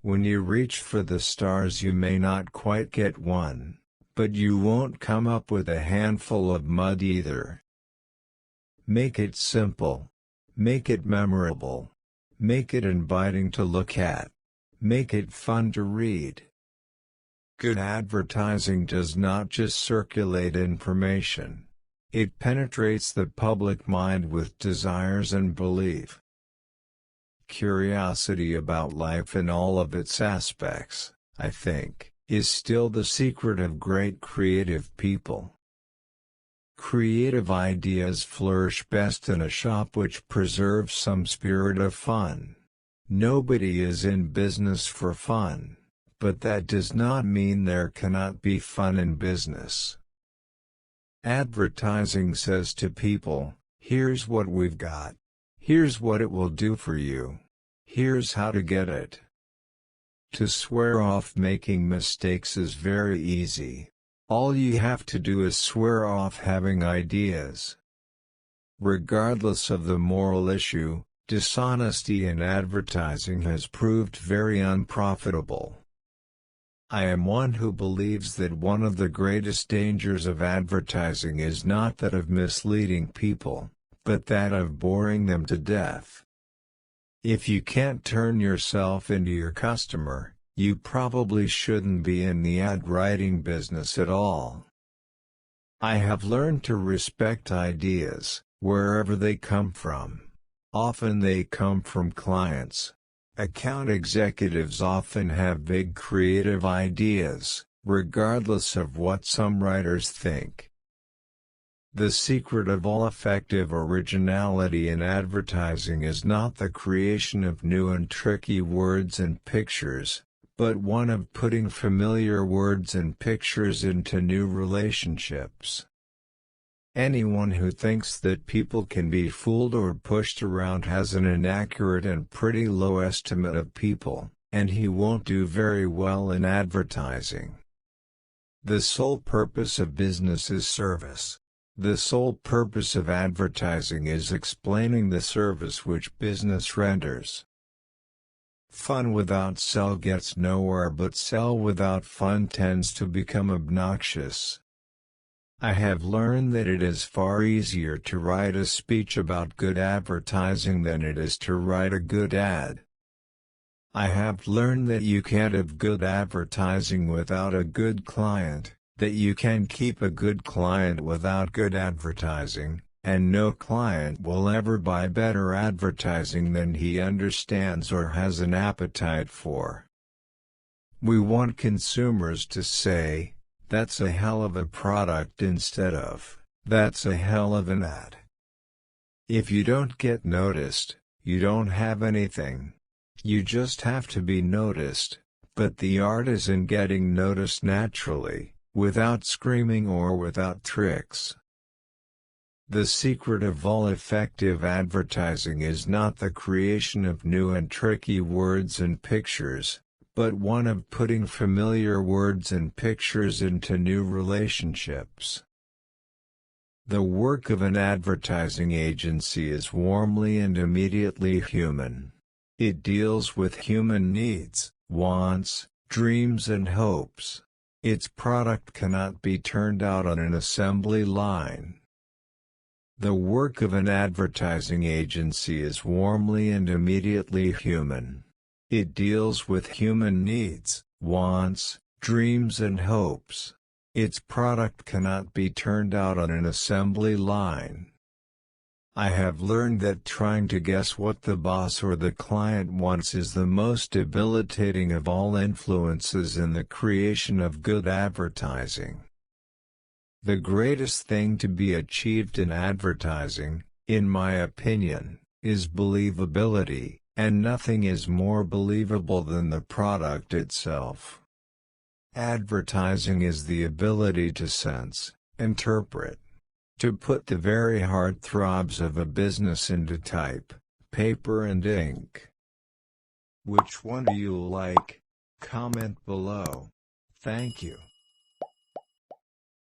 When you reach for the stars, you may not quite get one, but you won't come up with a handful of mud either. Make it simple. Make it memorable. Make it inviting to look at. Make it fun to read. Good advertising does not just circulate information. It penetrates the public mind with desires and belief. Curiosity about life in all of its aspects, I think, is still the secret of great creative people. Creative ideas flourish best in a shop which preserves some spirit of fun. Nobody is in business for fun, but that does not mean there cannot be fun in business. Advertising says to people, here's what we've got. Here's what it will do for you. Here's how to get it. To swear off making mistakes is very easy. All you have to do is swear off having ideas. Regardless of the moral issue, dishonesty in advertising has proved very unprofitable. I am one who believes that one of the greatest dangers of advertising is not that of misleading people, but that of boring them to death. If you can't turn yourself into your customer, you probably shouldn't be in the ad writing business at all. I have learned to respect ideas, wherever they come from. Often they come from clients. Account executives often have big creative ideas, regardless of what some writers think. The secret of all effective originality in advertising is not the creation of new and tricky words and pictures, but one of putting familiar words and pictures into new relationships. Anyone who thinks that people can be fooled or pushed around has an inaccurate and pretty low estimate of people, and he won't do very well in advertising. The sole purpose of business is service. The sole purpose of advertising is explaining the service which business renders. Fun without sell gets nowhere, but sell without fun tends to become obnoxious. I have learned that it is far easier to write a speech about good advertising than it is to write a good ad. I have learned that you can't have good advertising without a good client, that you can keep a good client without good advertising, and no client will ever buy better advertising than he understands or has an appetite for. We want consumers to say, "That's a hell of a product," instead of, "That's a hell of an ad." If you don't get noticed, you don't have anything. You just have to be noticed, but the art is in getting noticed naturally, without screaming or without tricks. The secret of all effective advertising is not the creation of new and tricky words and pictures, but one of putting familiar words and pictures into new relationships. The work of an advertising agency is warmly and immediately human. It deals with human needs, wants, dreams and hopes. Its product cannot be turned out on an assembly line. The work of an advertising agency is warmly and immediately human. It deals with human needs, wants, dreams and hopes. Its product cannot be turned out on an assembly line. I have learned that trying to guess what the boss or the client wants is the most debilitating of all influences in the creation of good advertising. The greatest thing to be achieved in advertising, in my opinion, is believability, and nothing is more believable than the product itself. Advertising is the ability to sense, interpret, to put the very heart-throbs of a business into type, paper and ink. Which one do you like? Comment below. Thank you.